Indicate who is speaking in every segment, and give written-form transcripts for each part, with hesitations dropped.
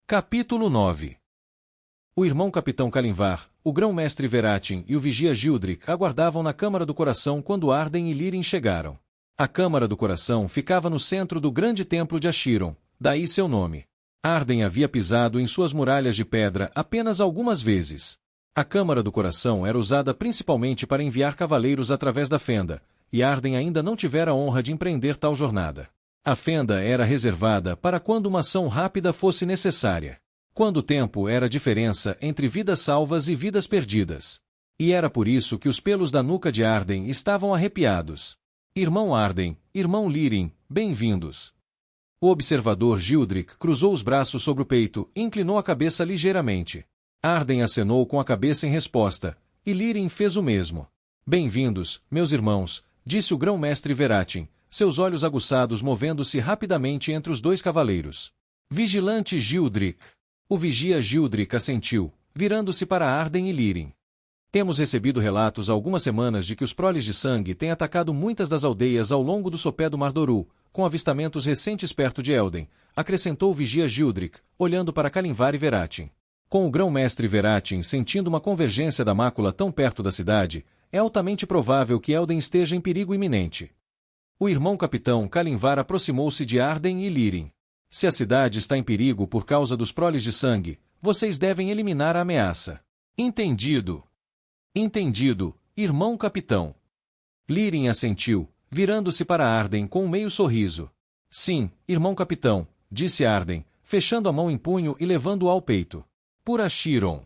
Speaker 1: Capítulo 9. O irmão capitão Kalimvar, o grão-mestre Veratin e o vigia Gildric aguardavam na Câmara do Coração quando Arden e Lírien chegaram. A Câmara do Coração ficava no centro do grande templo de Achiron, daí seu nome. Arden havia pisado em suas muralhas de pedra apenas algumas vezes. A Câmara do Coração era usada principalmente para enviar cavaleiros através da fenda, e Arden ainda não tivera a honra de empreender tal jornada. A fenda era reservada para quando uma ação rápida fosse necessária. Quando o tempo era a diferença entre vidas salvas e vidas perdidas. E era por isso que os pelos da nuca de Arden estavam arrepiados. Irmão Arden, irmão Lírien, bem-vindos. O observador Gildric cruzou os braços sobre o peito e inclinou a cabeça ligeiramente. Arden acenou com a cabeça em resposta, e Lírien fez o mesmo. Bem-vindos, meus irmãos, disse o grão-mestre Veratin, seus olhos aguçados movendo-se rapidamente entre os dois cavaleiros. Vigilante Gildric. O vigia Gildric assentiu, virando-se para Arden e Lírien. Temos recebido relatos há algumas semanas de que os proles de sangue têm atacado muitas das aldeias ao longo do sopé do Mar Doru, com avistamentos recentes perto de Elden, acrescentou o vigia Gildric, olhando para Kalimvar e Veratin. Com o grão-mestre Veratin sentindo uma convergência da mácula tão perto da cidade, é altamente provável que Elden esteja em perigo iminente. O irmão capitão Kalimvar aproximou-se de Arden e Lírien. Se a cidade está em perigo por causa dos proles de sangue, vocês devem eliminar a ameaça. Entendido. Entendido, irmão capitão. Lírien assentiu, virando-se para Arden com um meio sorriso. Sim, irmão capitão, disse Arden, fechando a mão em punho e levando-o ao peito. Por Achiron.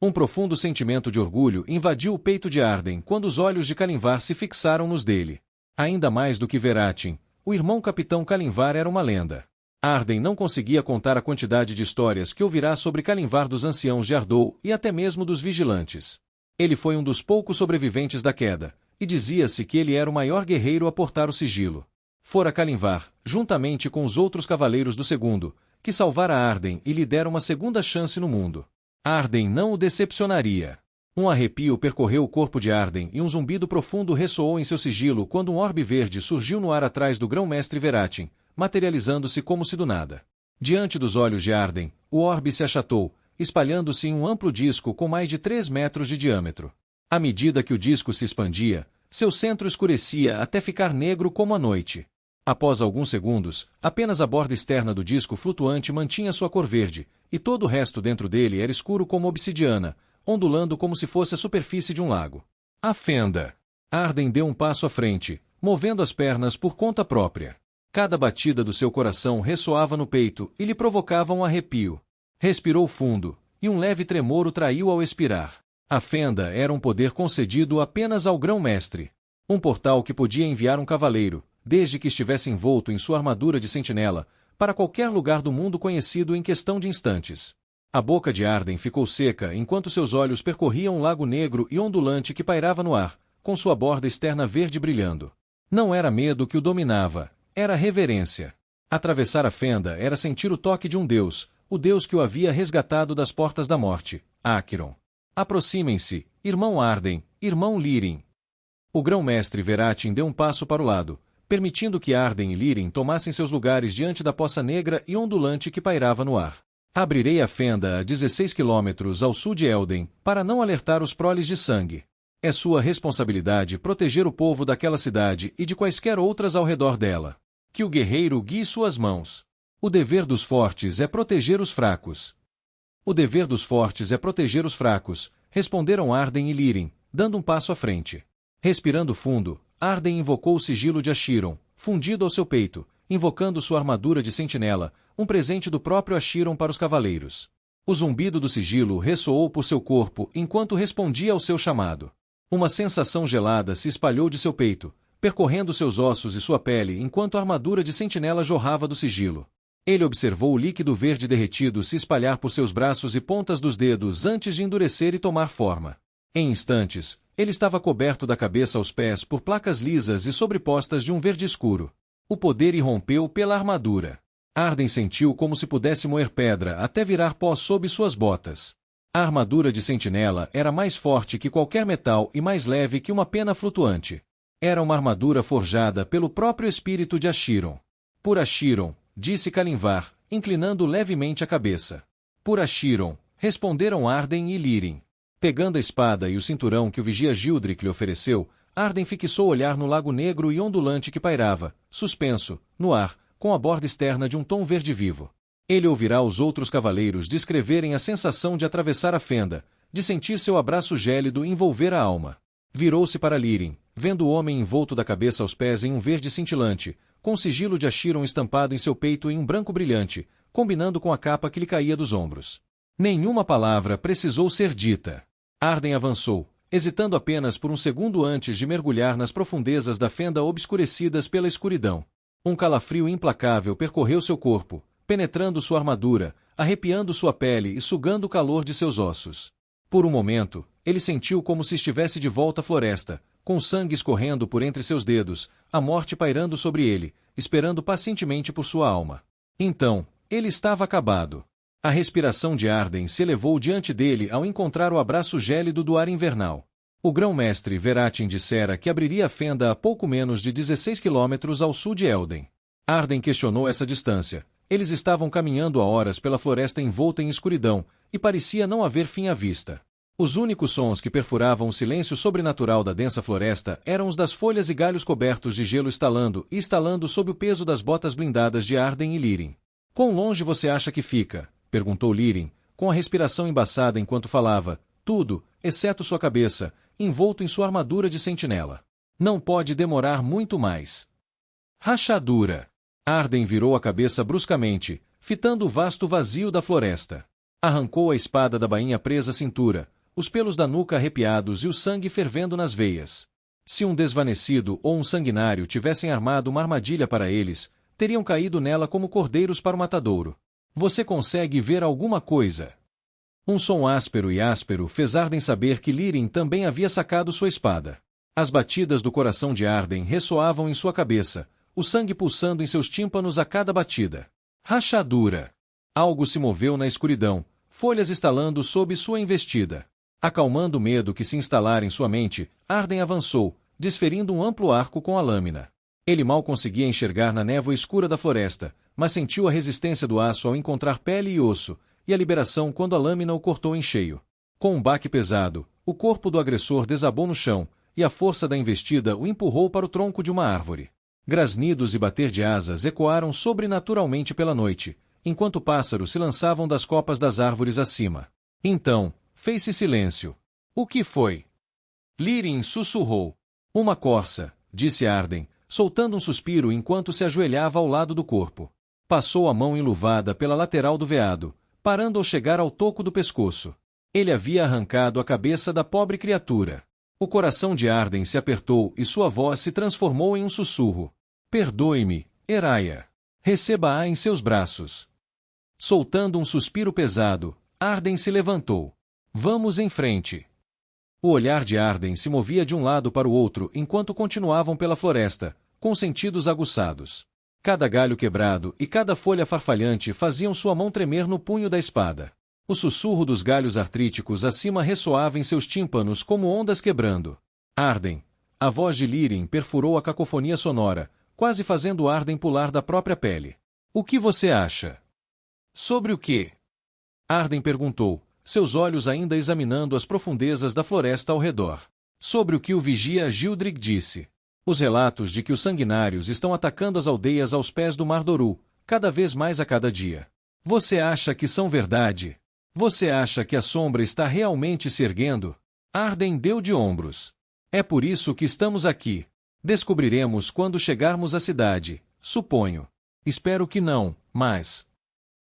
Speaker 1: Um profundo sentimento de orgulho invadiu o peito de Arden quando os olhos de Kalimvar se fixaram nos dele. Ainda mais do que Veratin, o irmão capitão Kalimvar era uma lenda. Arden não conseguia contar a quantidade de histórias que ouvirá sobre Kalimvar dos anciãos de Ardou e até mesmo dos vigilantes. Ele foi um dos poucos sobreviventes da queda, e dizia-se que ele era o maior guerreiro a portar o sigilo. Fora Kalimvar, juntamente com os outros cavaleiros do segundo, que salvara Arden e lhe dera uma segunda chance no mundo. Arden não o decepcionaria. Um arrepio percorreu o corpo de Arden e um zumbido profundo ressoou em seu sigilo quando um orbe verde surgiu no ar atrás do grão-mestre Veratin, materializando-se como se do nada. Diante dos olhos de Arden, o orbe se achatou, espalhando-se em um amplo disco com mais de 3 metros de diâmetro. À medida que o disco se expandia, seu centro escurecia até ficar negro como a noite. Após alguns segundos, apenas a borda externa do disco flutuante mantinha sua cor verde, e todo o resto dentro dele era escuro como obsidiana, ondulando como se fosse a superfície de um lago. A fenda. Arden deu um passo à frente, movendo as pernas por conta própria. Cada batida do seu coração ressoava no peito e lhe provocava um arrepio. Respirou fundo, e um leve tremor o traiu ao expirar. A fenda era um poder concedido apenas ao grão-mestre. Um portal que podia enviar um cavaleiro, desde que estivesse envolto em sua armadura de sentinela, para qualquer lugar do mundo conhecido em questão de instantes. A boca de Arden ficou seca enquanto seus olhos percorriam um lago negro e ondulante que pairava no ar, com sua borda externa verde brilhando. Não era medo que o dominava, era reverência. Atravessar a fenda era sentir o toque de um deus, o deus que o havia resgatado das portas da morte, Acheron. Aproximem-se, irmão Arden, irmão Lírien. O grão-mestre Veratin deu um passo para o lado, permitindo que Arden e Lírien tomassem seus lugares diante da poça negra e ondulante que pairava no ar. Abrirei a fenda a 16 quilômetros ao sul de Elden, para não alertar os proles de sangue. É sua responsabilidade proteger o povo daquela cidade e de quaisquer outras ao redor dela. Que o guerreiro guie suas mãos. O dever dos fortes é proteger os fracos. O dever dos fortes é proteger os fracos, responderam Arden e Lírien, dando um passo à frente. Respirando fundo, Arden invocou o sigilo de Achiron, fundido ao seu peito, invocando sua armadura de sentinela, um presente do próprio Achiron para os cavaleiros. O zumbido do sigilo ressoou por seu corpo enquanto respondia ao seu chamado. Uma sensação gelada se espalhou de seu peito, percorrendo seus ossos e sua pele enquanto a armadura de sentinela jorrava do sigilo. Ele observou o líquido verde derretido se espalhar por seus braços e pontas dos dedos antes de endurecer e tomar forma. Em instantes, ele estava coberto da cabeça aos pés por placas lisas e sobrepostas de um verde escuro. O poder irrompeu pela armadura. Arden sentiu como se pudesse moer pedra até virar pó sob suas botas. A armadura de sentinela era mais forte que qualquer metal e mais leve que uma pena flutuante. Era uma armadura forjada pelo próprio espírito de Achiron. Por Achiron, disse Kalimvar, inclinando levemente a cabeça. Por Achiron, responderam Arden e Lírien. Pegando a espada e o cinturão que o vigia Gildrick lhe ofereceu, Arden fixou o olhar no lago negro e ondulante que pairava, suspenso, no ar, com a borda externa de um tom verde vivo. Ele ouvirá os outros cavaleiros descreverem a sensação de atravessar a fenda, de sentir seu abraço gélido envolver a alma. Virou-se para Lírien, vendo o homem envolto da cabeça aos pés em um verde cintilante, com o sigilo de Achiron estampado em seu peito em um branco brilhante, combinando com a capa que lhe caía dos ombros. Nenhuma palavra precisou ser dita. Arden avançou, hesitando apenas por um segundo antes de mergulhar nas profundezas da fenda obscurecidas pela escuridão. Um calafrio implacável percorreu seu corpo, penetrando sua armadura, arrepiando sua pele e sugando o calor de seus ossos. Por um momento, ele sentiu como se estivesse de volta à floresta, com o sangue escorrendo por entre seus dedos, a morte pairando sobre ele, esperando pacientemente por sua alma. Então, ele estava acabado. A respiração de Arden se elevou diante dele ao encontrar o abraço gélido do ar invernal. O grão-mestre Veratin dissera que abriria a fenda a pouco menos de 16 quilômetros ao sul de Elden. Arden questionou essa distância. Eles estavam caminhando há horas pela floresta envolta em escuridão, e parecia não haver fim à vista. Os únicos sons que perfuravam o silêncio sobrenatural da densa floresta eram os das folhas e galhos cobertos de gelo estalando e estalando sob o peso das botas blindadas de Arden e Lírien. "Quão longe você acha que fica?" perguntou Lírien, com a respiração embaçada enquanto falava, tudo, exceto sua cabeça, envolto em sua armadura de sentinela. "Não pode demorar muito mais." Rachadura. Arden virou a cabeça bruscamente, fitando o vasto vazio da floresta. Arrancou a espada da bainha presa à cintura, os pelos da nuca arrepiados e o sangue fervendo nas veias. Se um desvanecido ou um sanguinário tivessem armado uma armadilha para eles, teriam caído nela como cordeiros para o matadouro. "Você consegue ver alguma coisa?" Um som áspero fez Arden saber que Lírien também havia sacado sua espada. As batidas do coração de Arden ressoavam em sua cabeça, o sangue pulsando em seus tímpanos a cada batida. Rachadura. Algo se moveu na escuridão, folhas estalando sob sua investida. Acalmando o medo que se instalara em sua mente, Arden avançou, desferindo um amplo arco com a lâmina. Ele mal conseguia enxergar na névoa escura da floresta, mas sentiu a resistência do aço ao encontrar pele e osso, e a liberação quando a lâmina o cortou em cheio. Com um baque pesado, o corpo do agressor desabou no chão, e a força da investida o empurrou para o tronco de uma árvore. Grasnidos e bater de asas ecoaram sobrenaturalmente pela noite, enquanto pássaros se lançavam das copas das árvores acima. Então, fez-se silêncio. "O que foi?" Lírien sussurrou. "Uma corça", disse Arden, soltando um suspiro enquanto se ajoelhava ao lado do corpo. Passou a mão enluvada pela lateral do veado, parando ao chegar ao toco do pescoço. Ele havia arrancado a cabeça da pobre criatura. O coração de Arden se apertou e sua voz se transformou em um sussurro. "Perdoe-me, Eraia. Receba-a em seus braços." Soltando um suspiro pesado, Arden se levantou. "Vamos em frente." O olhar de Arden se movia de um lado para o outro enquanto continuavam pela floresta, com sentidos aguçados. Cada galho quebrado e cada folha farfalhante faziam sua mão tremer no punho da espada. O sussurro dos galhos artríticos acima ressoava em seus tímpanos como ondas quebrando. "Arden." A voz de Lírien perfurou a cacofonia sonora, quase fazendo Arden pular da própria pele. "O que você acha?" "Sobre o quê?" Arden perguntou, seus olhos ainda examinando as profundezas da floresta ao redor. "Sobre o que o vigia Gildrick disse. Os relatos de que os sanguinários estão atacando as aldeias aos pés do Mar Doru, cada vez mais a cada dia. Você acha que são verdade? Você acha que a sombra está realmente se erguendo?" Arden deu de ombros. "É por isso que estamos aqui. Descobriremos quando chegarmos à cidade, suponho. Espero que não, mas..."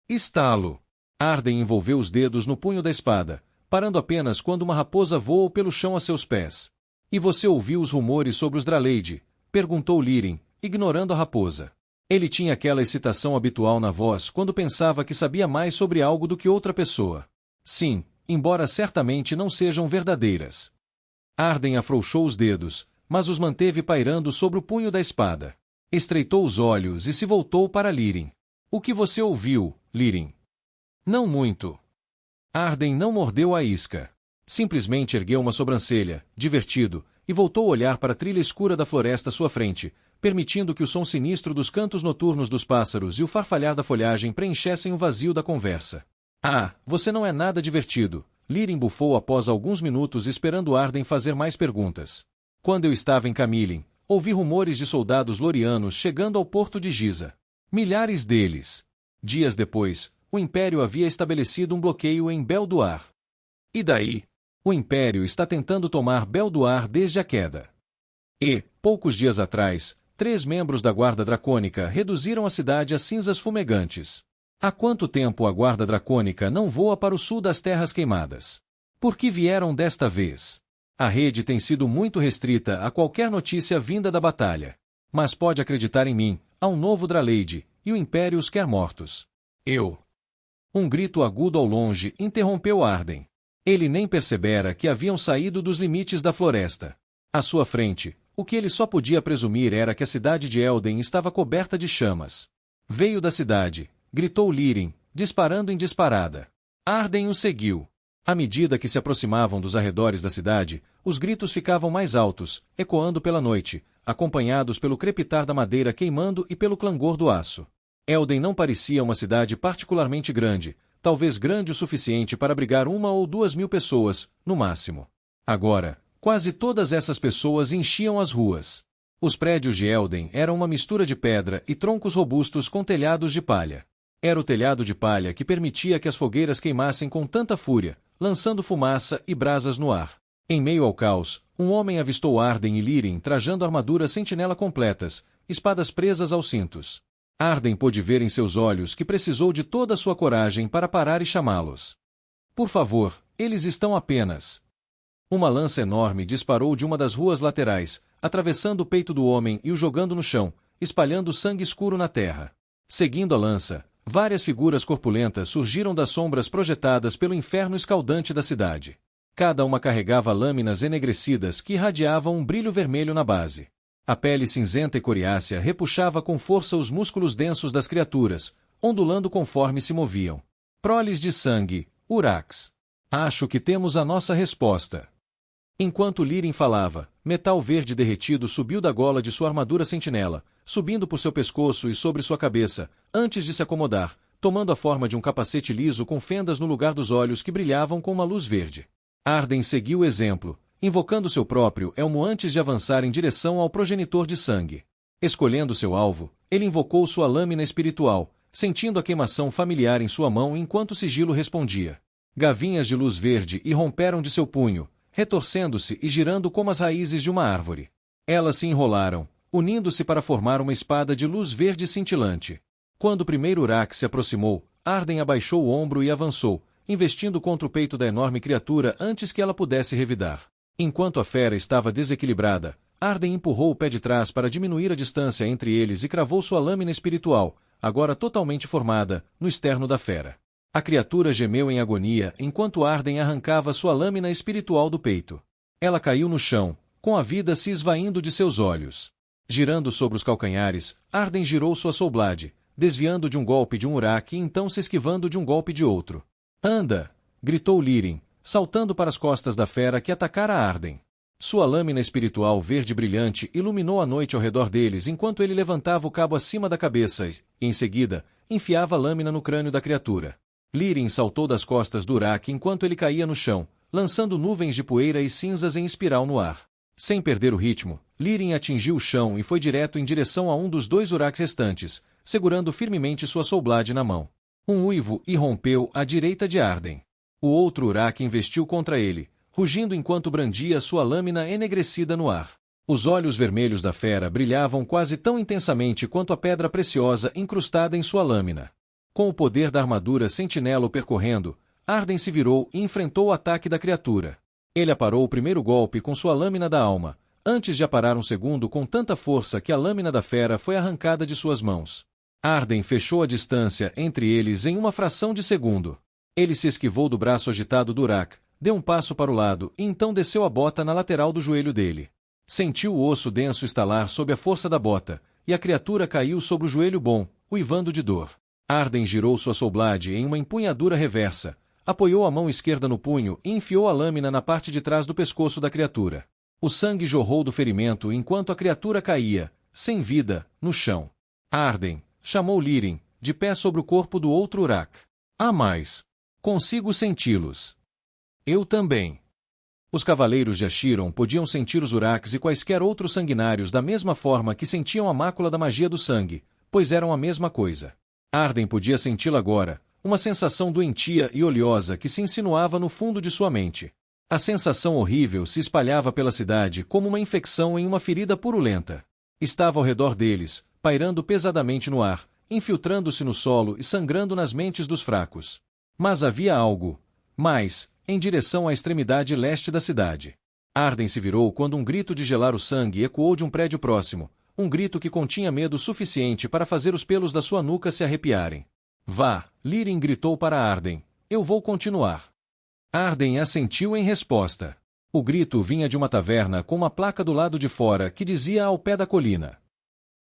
Speaker 1: Estalo. Arden envolveu os dedos no punho da espada, parando apenas quando uma raposa voou pelo chão a seus pés. "E você ouviu os rumores sobre os Draleide?" perguntou Lírien, ignorando a raposa. Ele tinha aquela excitação habitual na voz quando pensava que sabia mais sobre algo do que outra pessoa. "Sim, embora certamente não sejam verdadeiras." Arden afrouxou os dedos, mas os manteve pairando sobre o punho da espada. Estreitou os olhos e se voltou para Lírien. "O que você ouviu, Lírien?" "Não muito." Arden não mordeu a isca. Simplesmente ergueu uma sobrancelha, divertido, e voltou a olhar para a trilha escura da floresta à sua frente, permitindo que o som sinistro dos cantos noturnos dos pássaros e o farfalhar da folhagem preenchessem o vazio da conversa. Ah, você não é nada divertido, Lirin bufou após alguns minutos esperando Arden fazer mais perguntas. Quando eu estava em Camilin, ouvi rumores de soldados lorianos chegando ao porto de Giza. Milhares deles. Dias depois, o Império havia estabelecido um bloqueio em Belduar. E daí? O Império está tentando tomar Belduar desde a queda. E, poucos dias atrás, 3 membros da Guarda Dracônica reduziram a cidade a cinzas fumegantes. Há quanto tempo a Guarda Dracônica não voa para o sul das Terras Queimadas? Por que vieram desta vez? A rede tem sido muito restrita a qualquer notícia vinda da batalha. Mas pode acreditar em mim, há um novo Draleide, e o Império os quer mortos. Um grito agudo ao longe interrompeu Arden. Ele nem percebera que haviam saído dos limites da floresta. À sua frente, o que ele só podia presumir era que a cidade de Elden estava coberta de chamas. Veio da cidade, gritou Lirin, disparando em disparada. Arden o seguiu. À medida que se aproximavam dos arredores da cidade, os gritos ficavam mais altos, ecoando pela noite, acompanhados pelo crepitar da madeira queimando e pelo clangor do aço. Elden não parecia uma cidade particularmente grande, talvez grande o suficiente para abrigar 1 ou 2 mil pessoas, no máximo. Agora, quase todas essas pessoas enchiam as ruas. Os prédios de Elden eram uma mistura de pedra e troncos robustos com telhados de palha. Era o telhado de palha que permitia que as fogueiras queimassem com tanta fúria, lançando fumaça e brasas no ar. Em meio ao caos, um homem avistou Arden e Lirin trajando armaduras sentinela completas, espadas presas aos cintos. Arden pôde ver em seus olhos que precisou de toda a sua coragem para parar e chamá-los. Por favor, eles estão apenas... Uma lança enorme disparou de uma das ruas laterais, atravessando o peito do homem e o jogando no chão, espalhando sangue escuro na terra. Seguindo a lança, várias figuras corpulentas surgiram das sombras projetadas pelo inferno escaldante da cidade. Cada uma carregava lâminas enegrecidas que irradiavam um brilho vermelho na base. A pele cinzenta e coriácea repuxava com força os músculos densos das criaturas, ondulando conforme se moviam. Proles de sangue, Urax. Acho que temos a nossa resposta. Enquanto Lirin falava, metal verde derretido subiu da gola de sua armadura sentinela, subindo por seu pescoço e sobre sua cabeça, antes de se acomodar, tomando a forma de um capacete liso com fendas no lugar dos olhos que brilhavam com uma luz verde. Arden seguiu o exemplo, invocando seu próprio elmo antes de avançar em direção ao progenitor de sangue. Escolhendo seu alvo, ele invocou sua lâmina espiritual, sentindo a queimação familiar em sua mão enquanto o sigilo respondia. Gavinhas de luz verde irromperam de seu punho, retorcendo-se e girando como as raízes de uma árvore. Elas se enrolaram, unindo-se para formar uma espada de luz verde cintilante. Quando o primeiro Urax se aproximou, Arden abaixou o ombro e avançou, investindo contra o peito da enorme criatura antes que ela pudesse revidar. Enquanto a fera estava desequilibrada, Arden empurrou o pé de trás para diminuir a distância entre eles e cravou sua lâmina espiritual, agora totalmente formada, no externo da fera. A criatura gemeu em agonia enquanto Arden arrancava sua lâmina espiritual do peito. Ela caiu no chão, com a vida se esvaindo de seus olhos. Girando sobre os calcanhares, Arden girou sua soulblade, desviando de um golpe de um Uraque e então se esquivando de um golpe de outro. "Anda!" gritou Lirin, saltando para as costas da fera que atacara Arden. Sua lâmina espiritual verde brilhante iluminou a noite ao redor deles enquanto ele levantava o cabo acima da cabeça e, em seguida, enfiava a lâmina no crânio da criatura. Lirin saltou das costas do Uraque enquanto ele caía no chão, lançando nuvens de poeira e cinzas em espiral no ar. Sem perder o ritmo, Lirin atingiu o chão e foi direto em direção a um dos 2 Uraques restantes, segurando firmemente sua soulblade na mão. Um uivo irrompeu à direita de Arden. O outro Uraque investiu contra ele, rugindo enquanto brandia sua lâmina enegrecida no ar. Os olhos vermelhos da fera brilhavam quase tão intensamente quanto a pedra preciosa incrustada em sua lâmina. Com o poder da armadura sentinela o percorrendo, Arden se virou e enfrentou o ataque da criatura. Ele aparou o primeiro golpe com sua lâmina da alma, antes de aparar um segundo com tanta força que a lâmina da fera foi arrancada de suas mãos. Arden fechou a distância entre eles em uma fração de segundo. Ele se esquivou do braço agitado do Uraque, deu um passo para o lado e então desceu a bota na lateral do joelho dele. Sentiu o osso denso estalar sob a força da bota, e a criatura caiu sobre o joelho bom, uivando de dor. Arden girou sua soulblade em uma empunhadura reversa, apoiou a mão esquerda no punho e enfiou a lâmina na parte de trás do pescoço da criatura. O sangue jorrou do ferimento enquanto a criatura caía, sem vida, no chão. Arden, chamou Lirin, de pé sobre o corpo do outro Urak. Há mais. Consigo senti-los. Eu também. Os cavaleiros de Achiron podiam sentir os Uraks e quaisquer outros sanguinários da mesma forma que sentiam a mácula da magia do sangue, pois eram a mesma coisa. Arden podia senti-la agora, uma sensação doentia e oleosa que se insinuava no fundo de sua mente. A sensação horrível se espalhava pela cidade como uma infecção em uma ferida purulenta. Estava ao redor deles, pairando pesadamente no ar, infiltrando-se no solo e sangrando nas mentes dos fracos. Mas havia algo mais, em direção à extremidade leste da cidade. Arden se virou quando um grito de gelar o sangue ecoou de um prédio próximo, um grito que continha medo suficiente para fazer os pelos da sua nuca se arrepiarem. Vá, Lirin gritou para Arden, eu vou continuar. Arden assentiu em resposta. O grito vinha de uma taverna com uma placa do lado de fora que dizia ao pé da colina.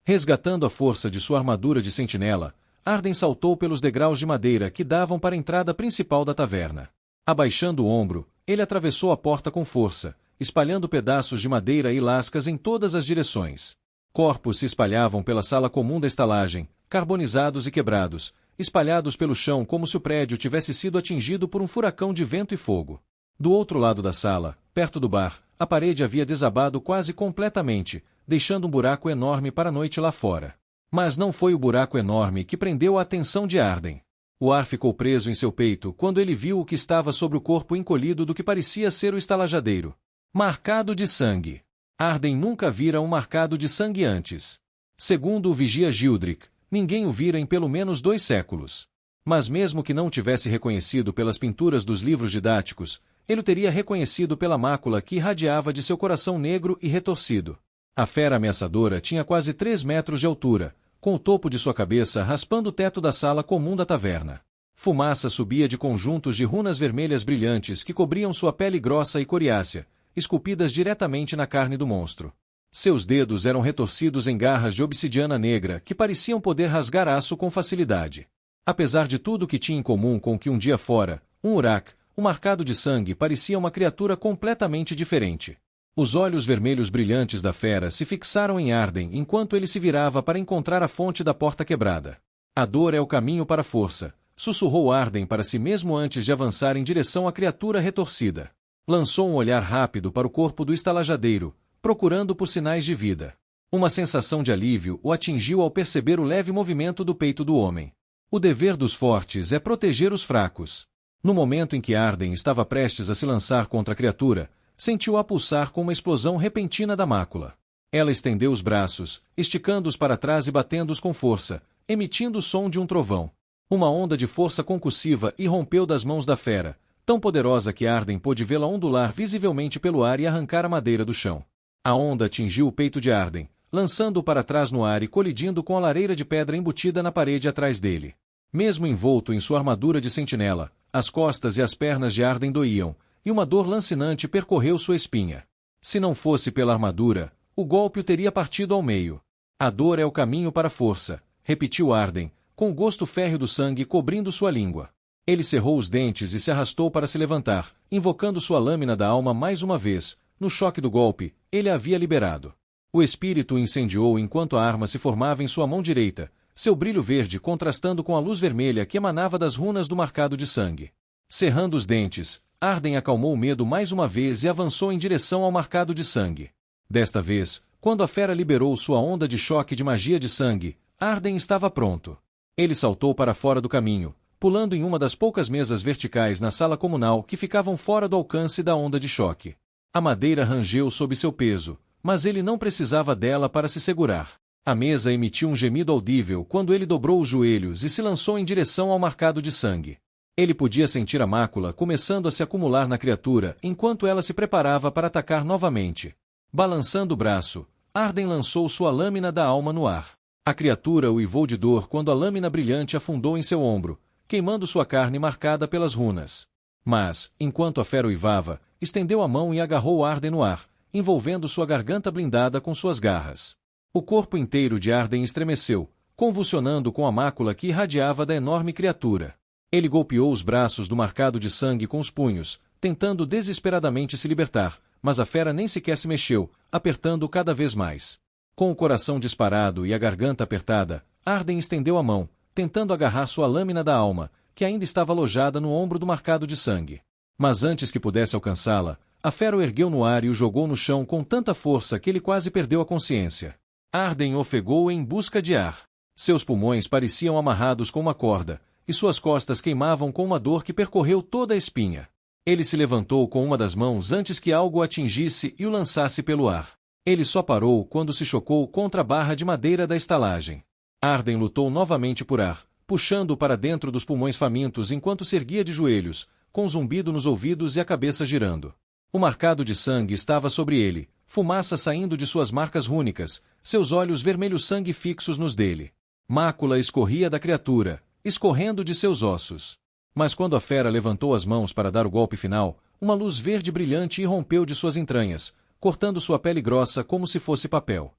Speaker 1: Resgatando a força de sua armadura de sentinela, Arden saltou pelos degraus de madeira que davam para a entrada principal da taverna. Abaixando o ombro, ele atravessou a porta com força, espalhando pedaços de madeira e lascas em todas as direções. Corpos se espalhavam pela sala comum da estalagem, carbonizados e quebrados, espalhados pelo chão como se o prédio tivesse sido atingido por um furacão de vento e fogo. Do outro lado da sala, perto do bar, a parede havia desabado quase completamente, deixando um buraco enorme para a noite lá fora. Mas não foi o buraco enorme que prendeu a atenção de Arden. O ar ficou preso em seu peito quando ele viu o que estava sobre o corpo encolhido do que parecia ser o estalajadeiro. Marcado de sangue. Arden nunca vira um marcado de sangue antes. Segundo o vigia Gildrick, ninguém o vira em pelo menos 2 séculos. Mas mesmo que não tivesse reconhecido pelas pinturas dos livros didáticos, ele o teria reconhecido pela mácula que irradiava de seu coração negro e retorcido. A fera ameaçadora tinha quase 3 metros de altura, com o topo de sua cabeça raspando o teto da sala comum da taverna. Fumaça subia de conjuntos de runas vermelhas brilhantes que cobriam sua pele grossa e coriácea, esculpidas diretamente na carne do monstro. Seus dedos eram retorcidos em garras de obsidiana negra que pareciam poder rasgar aço com facilidade. Apesar de tudo que tinha em comum com o que um dia fora, um Urak, o marcado de sangue parecia uma criatura completamente diferente. Os olhos vermelhos brilhantes da fera se fixaram em Arden enquanto ele se virava para encontrar a fonte da porta quebrada. A dor é o caminho para a força, sussurrou Arden para si mesmo antes de avançar em direção à criatura retorcida. Lançou um olhar rápido para o corpo do estalajadeiro, procurando por sinais de vida. Uma sensação de alívio o atingiu ao perceber o leve movimento do peito do homem. O dever dos fortes é proteger os fracos. No momento em que Arden estava prestes a se lançar contra a criatura, sentiu-a pulsar com uma explosão repentina da mácula. Ela estendeu os braços, esticando-os para trás e batendo-os com força, emitindo o som de um trovão. Uma onda de força concussiva irrompeu das mãos da fera, tão poderosa que Arden pôde vê-la ondular visivelmente pelo ar e arrancar a madeira do chão. A onda atingiu o peito de Arden, lançando-o para trás no ar e colidindo com a lareira de pedra embutida na parede atrás dele. Mesmo envolto em sua armadura de sentinela, as costas e as pernas de Arden doíam, e uma dor lancinante percorreu sua espinha. Se não fosse pela armadura, o golpe o teria partido ao meio. A dor é o caminho para a força, repetiu Arden, com o gosto férreo do sangue cobrindo sua língua. Ele cerrou os dentes e se arrastou para se levantar, invocando sua lâmina da alma mais uma vez. No choque do golpe, ele a havia liberado. O espírito o incendiou enquanto a arma se formava em sua mão direita, seu brilho verde contrastando com a luz vermelha que emanava das runas do marcado de sangue. Cerrando os dentes, Arden acalmou o medo mais uma vez e avançou em direção ao marcado de sangue. Desta vez, quando a fera liberou sua onda de choque de magia de sangue, Arden estava pronto. Ele saltou para fora do caminho, pulando em uma das poucas mesas verticais na sala comunal que ficavam fora do alcance da onda de choque. A madeira rangeu sob seu peso, mas ele não precisava dela para se segurar. A mesa emitiu um gemido audível quando ele dobrou os joelhos e se lançou em direção ao marcado de sangue. Ele podia sentir a mácula começando a se acumular na criatura enquanto ela se preparava para atacar novamente. Balançando o braço, Arden lançou sua lâmina da alma no ar. A criatura uivou de dor quando a lâmina brilhante afundou em seu ombro, queimando sua carne marcada pelas runas. Mas, enquanto a fera uivava, estendeu a mão e agarrou Arden no ar, envolvendo sua garganta blindada com suas garras. O corpo inteiro de Arden estremeceu, convulsionando com a mácula que irradiava da enorme criatura. Ele golpeou os braços do marcado de sangue com os punhos, tentando desesperadamente se libertar, mas a fera nem sequer se mexeu, apertando-o cada vez mais. Com o coração disparado e a garganta apertada, Arden estendeu a mão, tentando agarrar sua lâmina da alma, que ainda estava alojada no ombro do marcado de sangue. Mas antes que pudesse alcançá-la, a fera o ergueu no ar e o jogou no chão com tanta força que ele quase perdeu a consciência. Arden ofegou em busca de ar. Seus pulmões pareciam amarrados com uma corda, e suas costas queimavam com uma dor que percorreu toda a espinha. Ele se levantou com uma das mãos antes que algo o atingisse e o lançasse pelo ar. Ele só parou quando se chocou contra a barra de madeira da estalagem. Arden lutou novamente por ar, puxando-o para dentro dos pulmões famintos enquanto se erguia de joelhos, com um zumbido nos ouvidos e a cabeça girando. O marcado de sangue estava sobre ele, fumaça saindo de suas marcas rúnicas, seus olhos vermelho-sangue fixos nos dele. Mácula escorria da criatura, escorrendo de seus ossos. Mas quando a fera levantou as mãos para dar o golpe final, uma luz verde brilhante irrompeu de suas entranhas, cortando sua pele grossa como se fosse papel.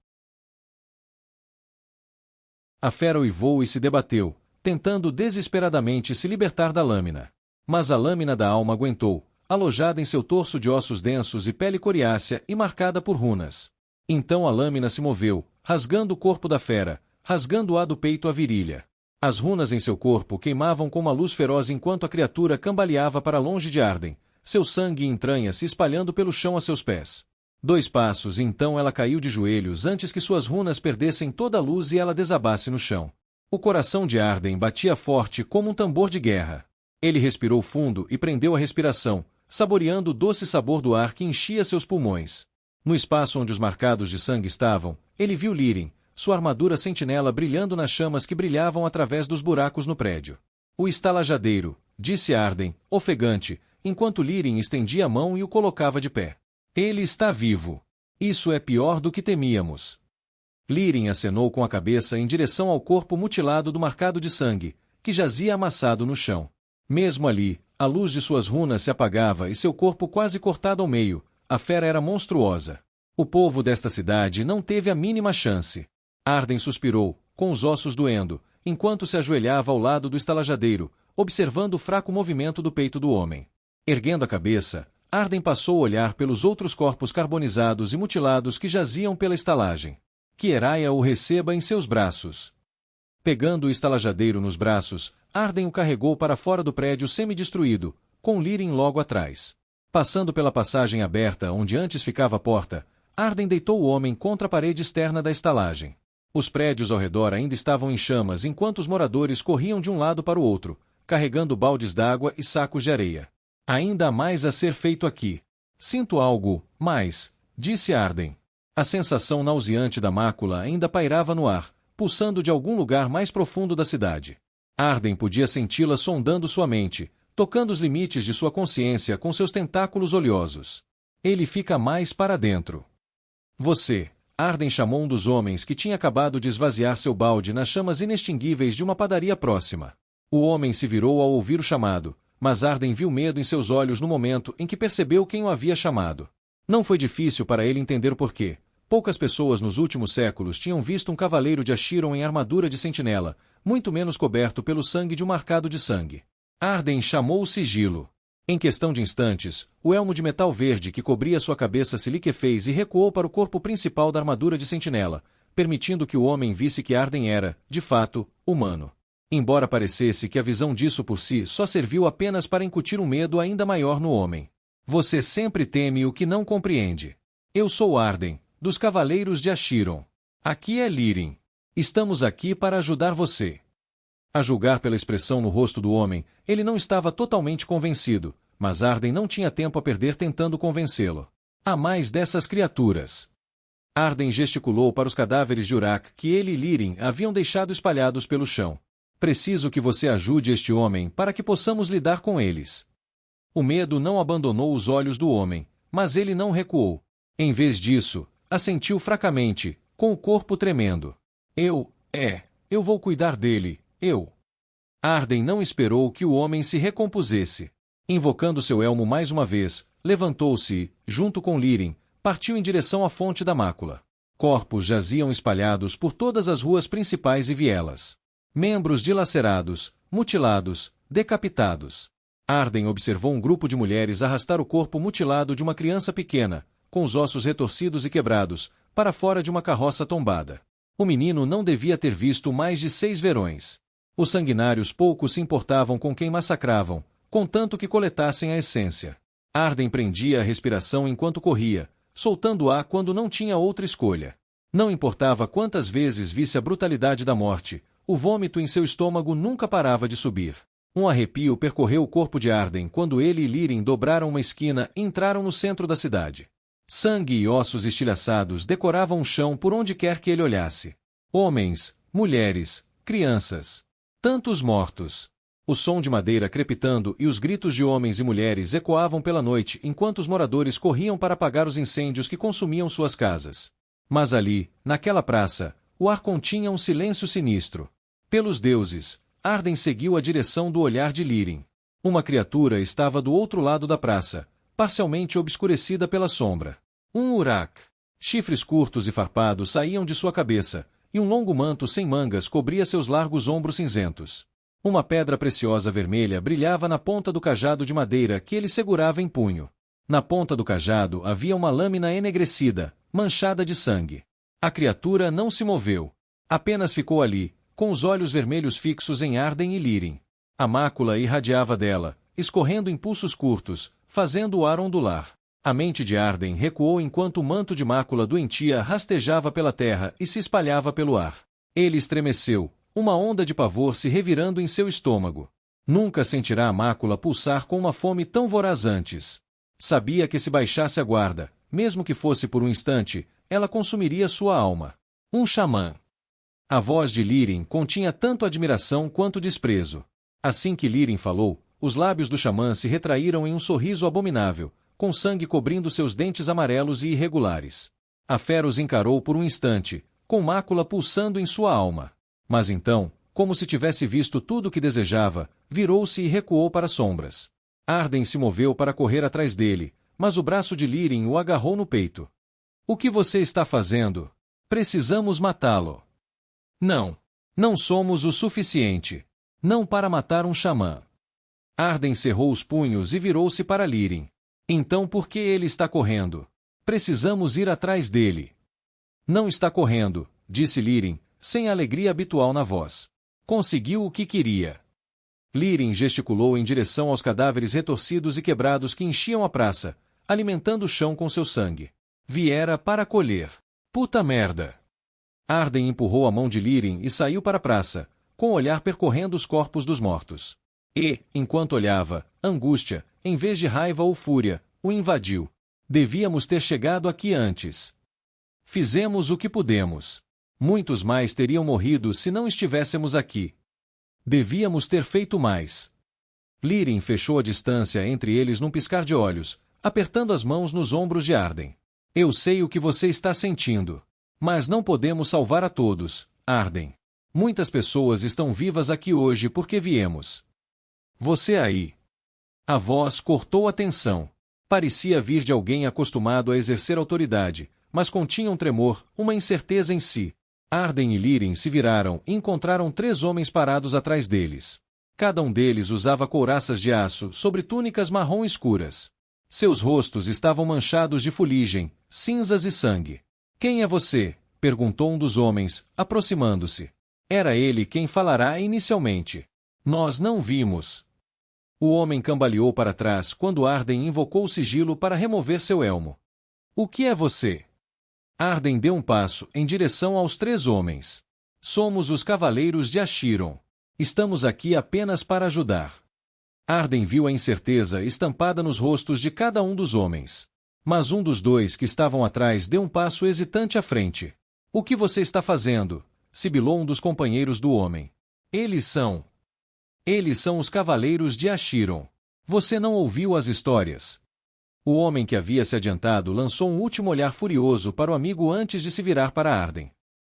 Speaker 1: A fera uivou e se debateu, tentando desesperadamente se libertar da lâmina. Mas a lâmina da alma aguentou, alojada em seu torso de ossos densos e pele coriácea e marcada por runas. Então a lâmina se moveu, rasgando o corpo da fera, rasgando-a do peito à virilha. As runas em seu corpo queimavam com uma luz feroz enquanto a criatura cambaleava para longe de Arden, seu sangue e entranhas se espalhando pelo chão a seus pés. 2 passos e então ela caiu de joelhos antes que suas runas perdessem toda a luz e ela desabasse no chão. O coração de Arden batia forte como um tambor de guerra. Ele respirou fundo e prendeu a respiração, saboreando o doce sabor do ar que enchia seus pulmões. No espaço onde os marcados de sangue estavam, ele viu Lirin, sua armadura sentinela brilhando nas chamas que brilhavam através dos buracos no prédio. O estalajadeiro, disse Arden, ofegante, enquanto Lirin estendia a mão e o colocava de pé. Ele está vivo. Isso é pior do que temíamos. Lirin acenou com a cabeça em direção ao corpo mutilado do marcado de sangue, que jazia amassado no chão. Mesmo ali, a luz de suas runas se apagava e seu corpo quase cortado ao meio. A fera era monstruosa. O povo desta cidade não teve a mínima chance. Arden suspirou, com os ossos doendo, enquanto se ajoelhava ao lado do estalajadeiro, observando o fraco movimento do peito do homem. Erguendo a cabeça, Arden passou a olhar pelos outros corpos carbonizados e mutilados que jaziam pela estalagem. Que Eraia o receba em seus braços. Pegando o estalajadeiro nos braços, Arden o carregou para fora do prédio semi-destruído, com Lirin logo atrás. Passando pela passagem aberta onde antes ficava a porta, Arden deitou o homem contra a parede externa da estalagem. Os prédios ao redor ainda estavam em chamas enquanto os moradores corriam de um lado para o outro, carregando baldes d'água e sacos de areia. Ainda há mais a ser feito aqui. Sinto algo, mais, disse Arden. A sensação nauseante da mácula ainda pairava no ar, pulsando de algum lugar mais profundo da cidade. Arden podia senti-la sondando sua mente, tocando os limites de sua consciência com seus tentáculos oleosos. Ele fica mais para dentro. Você, Arden chamou um dos homens que tinha acabado de esvaziar seu balde nas chamas inextinguíveis de uma padaria próxima. O homem se virou ao ouvir o chamado, mas Arden viu medo em seus olhos no momento em que percebeu quem o havia chamado. Não foi difícil para ele entender o porquê. Poucas pessoas nos últimos séculos tinham visto um cavaleiro de Ashiron em armadura de sentinela, muito menos coberto pelo sangue de um marcado de sangue. Arden chamou o sigilo. Em questão de instantes, o elmo de metal verde que cobria sua cabeça se liquefez e recuou para o corpo principal da armadura de sentinela, permitindo que o homem visse que Arden era, de fato, humano. Embora parecesse que a visão disso por si só serviu apenas para incutir um medo ainda maior no homem. Você sempre teme o que não compreende. Eu sou Arden, dos Cavaleiros de Ashiron. Aqui é Lirin. Estamos aqui para ajudar você. A julgar pela expressão no rosto do homem, ele não estava totalmente convencido, mas Arden não tinha tempo a perder tentando convencê-lo. Há mais dessas criaturas. Arden gesticulou para os cadáveres de Urak que ele e Lirin haviam deixado espalhados pelo chão. Preciso que você ajude este homem para que possamos lidar com eles. O medo não abandonou os olhos do homem, mas ele não recuou. Em vez disso, assentiu fracamente, com o corpo tremendo. Eu vou cuidar dele, eu. Arden não esperou que o homem se recompusesse. Invocando seu elmo mais uma vez, levantou-se e, junto com Lirin, partiu em direção à fonte da mácula. Corpos jaziam espalhados por todas as ruas principais e vielas. Membros dilacerados, mutilados, decapitados. Arden observou um grupo de mulheres arrastar o corpo mutilado de uma criança pequena, com os ossos retorcidos e quebrados, para fora de uma carroça tombada. O menino não devia ter visto mais de 6 verões. Os sanguinários pouco se importavam com quem massacravam, contanto que coletassem a essência. Arden prendia a respiração enquanto corria, soltando-a quando não tinha outra escolha. Não importava quantas vezes visse a brutalidade da morte, o vômito em seu estômago nunca parava de subir. Um arrepio percorreu o corpo de Arden quando ele e Lirin dobraram uma esquina e entraram no centro da cidade. Sangue e ossos estilhaçados decoravam o chão por onde quer que ele olhasse. Homens, mulheres, crianças. Tantos mortos. O som de madeira crepitando e os gritos de homens e mulheres ecoavam pela noite enquanto os moradores corriam para apagar os incêndios que consumiam suas casas. Mas ali, naquela praça, o ar continha um silêncio sinistro. Pelos deuses, Arden seguiu a direção do olhar de Lirin. Uma criatura estava do outro lado da praça, parcialmente obscurecida pela sombra. Um urak. Chifres curtos e farpados saíam de sua cabeça, e um longo manto sem mangas cobria seus largos ombros cinzentos. Uma pedra preciosa vermelha brilhava na ponta do cajado de madeira que ele segurava em punho. Na ponta do cajado havia uma lâmina enegrecida, manchada de sangue. A criatura não se moveu. Apenas ficou ali, com os olhos vermelhos fixos em Arden e Lirin. A mácula irradiava dela, escorrendo em pulsos curtos, fazendo o ar ondular. A mente de Arden recuou enquanto o manto de mácula doentia rastejava pela terra e se espalhava pelo ar. Ele estremeceu, uma onda de pavor se revirando em seu estômago. Nunca sentirá a mácula pulsar com uma fome tão voraz antes. Sabia que se baixasse a guarda, mesmo que fosse por um instante, ela consumiria sua alma. Um xamã. A voz de Lirin continha tanto admiração quanto desprezo. Assim que Lirin falou, os lábios do xamã se retraíram em um sorriso abominável, com sangue cobrindo seus dentes amarelos e irregulares. A fera os encarou por um instante, com mácula pulsando em sua alma. Mas então, como se tivesse visto tudo o que desejava, virou-se e recuou para as sombras. Arden se moveu para correr atrás dele, mas o braço de Lirin o agarrou no peito. O que você está fazendo? Precisamos matá-lo. Não. Não somos o suficiente. Não para matar um xamã. Arden cerrou os punhos e virou-se para Lirin. Então por que ele está correndo? Precisamos ir atrás dele. Não está correndo, disse Lirin, sem a alegria habitual na voz. Conseguiu o que queria. Lirin gesticulou em direção aos cadáveres retorcidos e quebrados que enchiam a praça, alimentando o chão com seu sangue. Viera para colher. Puta merda! Arden empurrou a mão de Lirin e saiu para a praça, com o olhar percorrendo os corpos dos mortos. E, enquanto olhava, angústia, em vez de raiva ou fúria, o invadiu. Devíamos ter chegado aqui antes. Fizemos o que pudemos. Muitos mais teriam morrido se não estivéssemos aqui. Devíamos ter feito mais. Lirin fechou a distância entre eles num piscar de olhos, apertando as mãos nos ombros de Arden. Eu sei o que você está sentindo. Mas não podemos salvar a todos, Arden. Muitas pessoas estão vivas aqui hoje porque viemos. Você aí. A voz cortou a tensão. Parecia vir de alguém acostumado a exercer autoridade, mas continha um tremor, uma incerteza em si. Arden e Lirin se viraram e encontraram 3 homens parados atrás deles. Cada um deles usava couraças de aço sobre túnicas marrom escuras. Seus rostos estavam manchados de fuligem, cinzas e sangue. Quem é você? Perguntou um dos homens, aproximando-se. Era ele quem falará inicialmente. Nós não vimos. O homem cambaleou para trás quando Arden invocou o sigilo para remover seu elmo. O que é você? Arden deu um passo em direção aos 3 homens. Somos os Cavaleiros de Ashiron. Estamos aqui apenas para ajudar. Arden viu a incerteza estampada nos rostos de cada um dos homens. Mas um dos 2 que estavam atrás deu um passo hesitante à frente. O que você está fazendo? Sibilou um dos companheiros do homem. Eles são os Cavaleiros de Ashiron. Você não ouviu as histórias? O homem que havia se adiantado lançou um último olhar furioso para o amigo antes de se virar para Arden.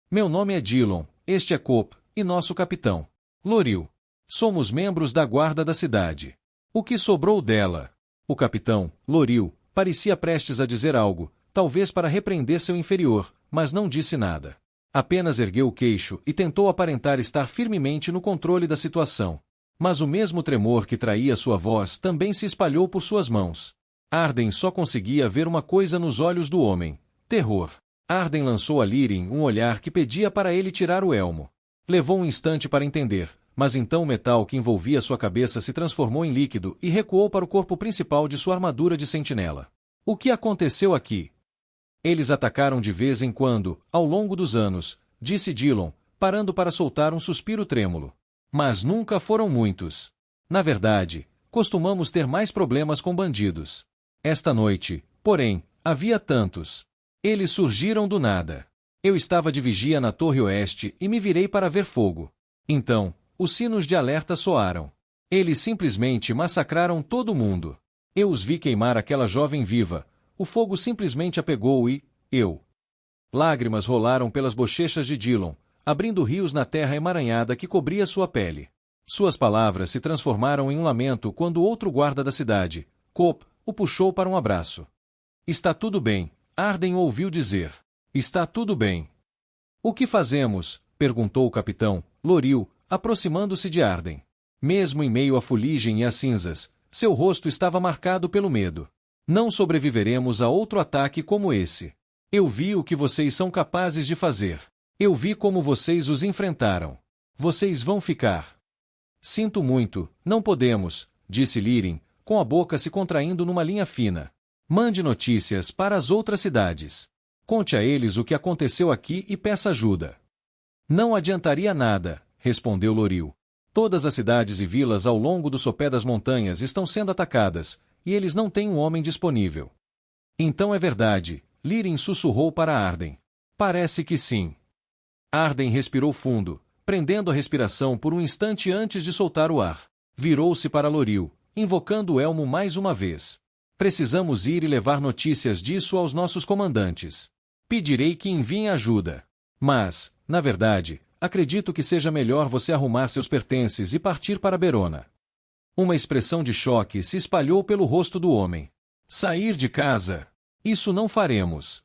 Speaker 1: Meu nome é Dillon, este é Cope, e nosso capitão, Loril. Somos membros da guarda da cidade. O que sobrou dela? O capitão, Loril, parecia prestes a dizer algo, talvez para repreender seu inferior, mas não disse nada. Apenas ergueu o queixo e tentou aparentar estar firmemente no controle da situação. Mas o mesmo tremor que traía sua voz também se espalhou por suas mãos. Arden só conseguia ver uma coisa nos olhos do homem: terror. Arden lançou a Lirin um olhar que pedia para ele tirar o elmo. Levou um instante para entender, mas então o metal que envolvia sua cabeça se transformou em líquido e recuou para o corpo principal de sua armadura de sentinela. O que aconteceu aqui? Eles atacaram de vez em quando, ao longo dos anos, disse Dillon, parando para soltar um suspiro trêmulo. Mas nunca foram muitos. Na verdade, costumamos ter mais problemas com bandidos. Esta noite, porém, havia tantos. Eles surgiram do nada. Eu estava de vigia na Torre Oeste e me virei para ver fogo. Então, os sinos de alerta soaram. Eles simplesmente massacraram todo mundo. Eu os vi queimar aquela jovem viva. O fogo simplesmente a pegou e... eu. Lágrimas rolaram pelas bochechas de Dillon, abrindo rios na terra emaranhada que cobria sua pele. Suas palavras se transformaram em um lamento quando outro guarda da cidade, Cope, o puxou para um abraço. Está tudo bem, Arden ouviu dizer. Está tudo bem. O que fazemos? Perguntou o capitão, Loril, aproximando-se de Arden. Mesmo em meio à fuligem e às cinzas, seu rosto estava marcado pelo medo. Não sobreviveremos a outro ataque como esse. Eu vi o que vocês são capazes de fazer. Eu vi como vocês os enfrentaram. Vocês vão ficar. Sinto muito, não podemos, disse Lirin, com a boca se contraindo numa linha fina. Mande notícias para as outras cidades. Conte a eles o que aconteceu aqui e peça ajuda. Não adiantaria nada, respondeu Loril. Todas as cidades e vilas ao longo do sopé das montanhas estão sendo atacadas, e eles não têm um homem disponível. Então é verdade, Lirin sussurrou para Arden. Parece que sim. Arden respirou fundo, prendendo a respiração por um instante antes de soltar o ar. Virou-se para Loril, invocando o elmo mais uma vez. Precisamos ir e levar notícias disso aos nossos comandantes. Pedirei que enviem ajuda. Mas, na verdade, acredito que seja melhor você arrumar seus pertences e partir para Berona. Uma expressão de choque se espalhou pelo rosto do homem. Sair de casa? Isso não faremos.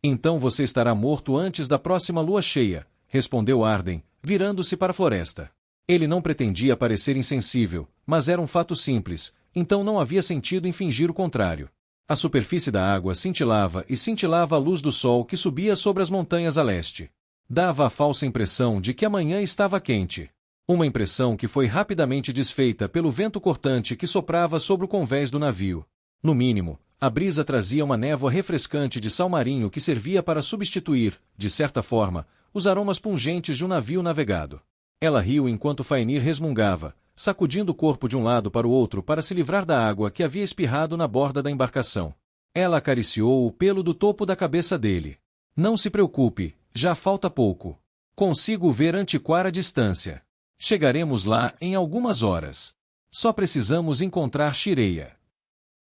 Speaker 1: Então você estará morto antes da próxima lua cheia, respondeu Arden, virando-se para a floresta. Ele não pretendia parecer insensível, mas era um fato simples, então não havia sentido em fingir o contrário. A superfície da água cintilava e cintilava à luz do sol que subia sobre as montanhas a leste. Dava a falsa impressão de que a manhã estava quente. Uma impressão que foi rapidamente desfeita pelo vento cortante que soprava sobre o convés do navio. No mínimo, a brisa trazia uma névoa refrescante de sal marinho que servia para substituir, de certa forma, os aromas pungentes de um navio navegado. Ela riu enquanto Fainir resmungava, sacudindo o corpo de um lado para o outro para se livrar da água que havia espirrado na borda da embarcação. Ela acariciou o pelo do topo da cabeça dele. Não se preocupe, já falta pouco. Consigo ver Antiquar à distância. Chegaremos lá em algumas horas. Só precisamos encontrar Shireia.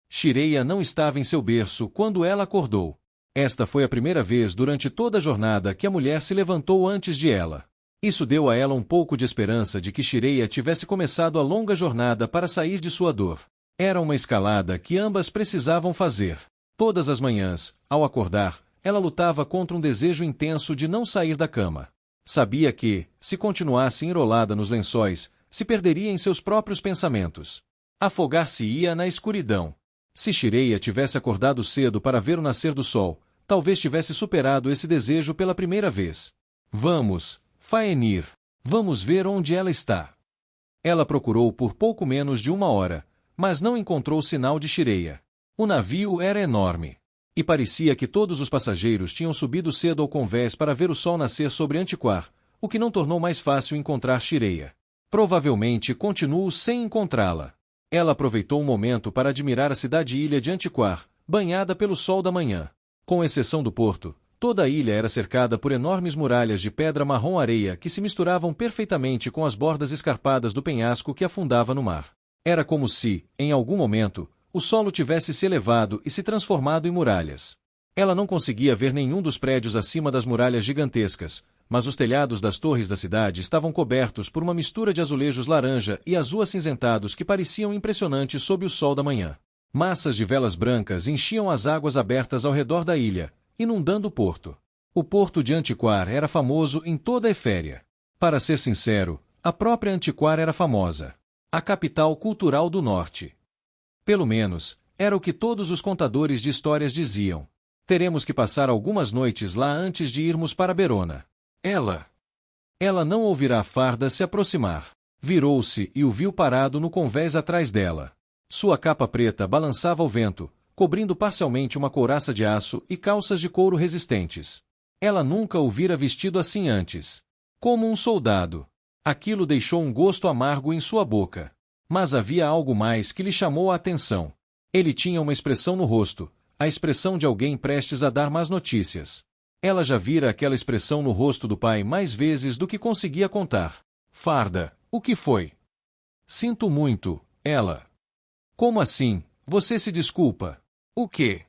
Speaker 1: Shireia não estava em seu berço quando ela acordou. Esta foi a primeira vez durante toda a jornada que a mulher se levantou antes de ela. Isso deu a ela um pouco de esperança de que Shireia tivesse começado a longa jornada para sair de sua dor. Era uma escalada que ambas precisavam fazer. Todas as manhãs, ao acordar, ela lutava contra um desejo intenso de não sair da cama. Sabia que, se continuasse enrolada nos lençóis, se perderia em seus próprios pensamentos. Afogar-se-ia na escuridão. Se Shireia tivesse acordado cedo para ver o nascer do sol, talvez tivesse superado esse desejo pela primeira vez. Vamos, Faenir. Vamos ver onde ela está. Ela procurou por pouco menos de uma hora, mas não encontrou sinal de Shireia. O navio era enorme. E parecia que todos os passageiros tinham subido cedo ao convés para ver o sol nascer sobre Antiquar, o que não tornou mais fácil encontrar Shireia. Provavelmente continuo sem encontrá-la. Ela aproveitou um momento para admirar a cidade-ilha de Antiquar, banhada pelo sol da manhã. Com exceção do porto, toda a ilha era cercada por enormes muralhas de pedra marrom-areia que se misturavam perfeitamente com as bordas escarpadas do penhasco que afundava no mar. Era como se, em algum momento, o solo tivesse se elevado e se transformado em muralhas. Ela não conseguia ver nenhum dos prédios acima das muralhas gigantescas, mas os telhados das torres da cidade estavam cobertos por uma mistura de azulejos laranja e azul acinzentados que pareciam impressionantes sob o sol da manhã. Massas de velas brancas enchiam as águas abertas ao redor da ilha, inundando o porto. O porto de Antiquar era famoso em toda a Eféria. Para ser sincero, a própria Antiquar era famosa. A capital cultural do norte. Pelo menos, era o que todos os contadores de histórias diziam. Teremos que passar algumas noites lá antes de irmos para Berona. Ela não ouvirá Farda se aproximar. Virou-se e o viu parado no convés atrás dela. Sua capa preta balançava ao vento, cobrindo parcialmente uma couraça de aço e calças de couro resistentes. Ela nunca o vira vestido assim antes. Como um soldado. Aquilo deixou um gosto amargo em sua boca. Mas havia algo mais que lhe chamou a atenção. Ele tinha uma expressão no rosto, a expressão de alguém prestes a dar más notícias. Ela já vira aquela expressão no rosto do pai mais vezes do que conseguia contar. Farda, o que foi? Sinto muito, ela. Como assim? Você se desculpa? O quê?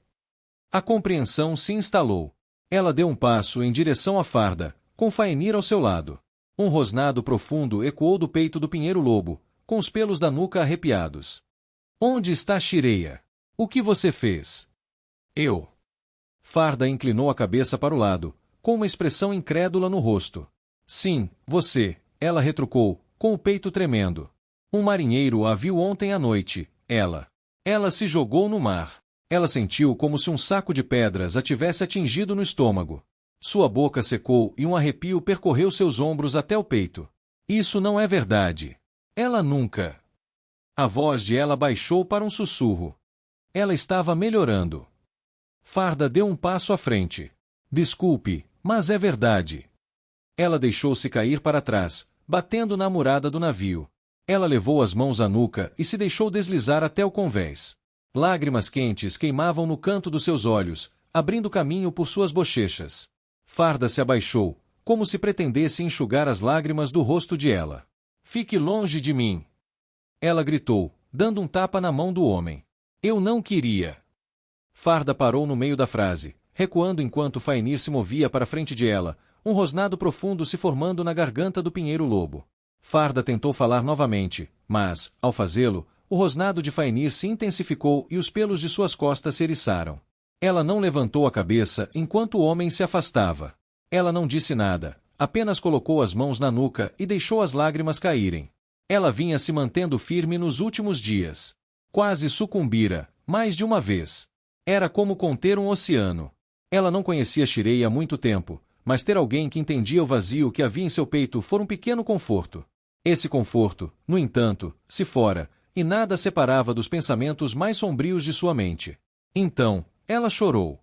Speaker 1: A compreensão se instalou. Ela deu um passo em direção à Farda, com Fainir ao seu lado. Um rosnado profundo ecoou do peito do pinheiro-lobo, com os pelos da nuca arrepiados. Onde está Shireia? O que você fez? Eu. Farda inclinou a cabeça para o lado, com uma expressão incrédula no rosto. Sim, você, ela retrucou, com o peito tremendo. Um marinheiro a viu ontem à noite, ela. Ela se jogou no mar. Ela sentiu como se um saco de pedras a tivesse atingido no estômago. Sua boca secou e um arrepio percorreu seus ombros até o peito. Isso não é verdade. Ela nunca. A voz de ela baixou para um sussurro. Ela estava melhorando. Farda deu um passo à frente. Desculpe, mas é verdade. Ela deixou-se cair para trás, batendo na murada do navio. Ela levou as mãos à nuca e se deixou deslizar até o convés. Lágrimas quentes queimavam no canto dos seus olhos, abrindo caminho por suas bochechas. Farda se abaixou, como se pretendesse enxugar as lágrimas do rosto de ela. Fique longe de mim! Ela gritou, dando um tapa na mão do homem. Eu não queria. Farda parou no meio da frase, recuando enquanto Fainir se movia para frente de ela, um rosnado profundo se formando na garganta do pinheiro-lobo. Farda tentou falar novamente, mas, ao fazê-lo, o rosnado de Fainir se intensificou e os pelos de suas costas se eriçaram. Ela não levantou a cabeça enquanto o homem se afastava. Ela não disse nada, apenas colocou as mãos na nuca e deixou as lágrimas caírem. Ela vinha se mantendo firme nos últimos dias. Quase sucumbira, mais de uma vez. Era como conter um oceano. Ela não conhecia Shirei há muito tempo, mas ter alguém que entendia o vazio que havia em seu peito fora um pequeno conforto. Esse conforto, no entanto, se fora, e nada a separava dos pensamentos mais sombrios de sua mente. Então, ela chorou.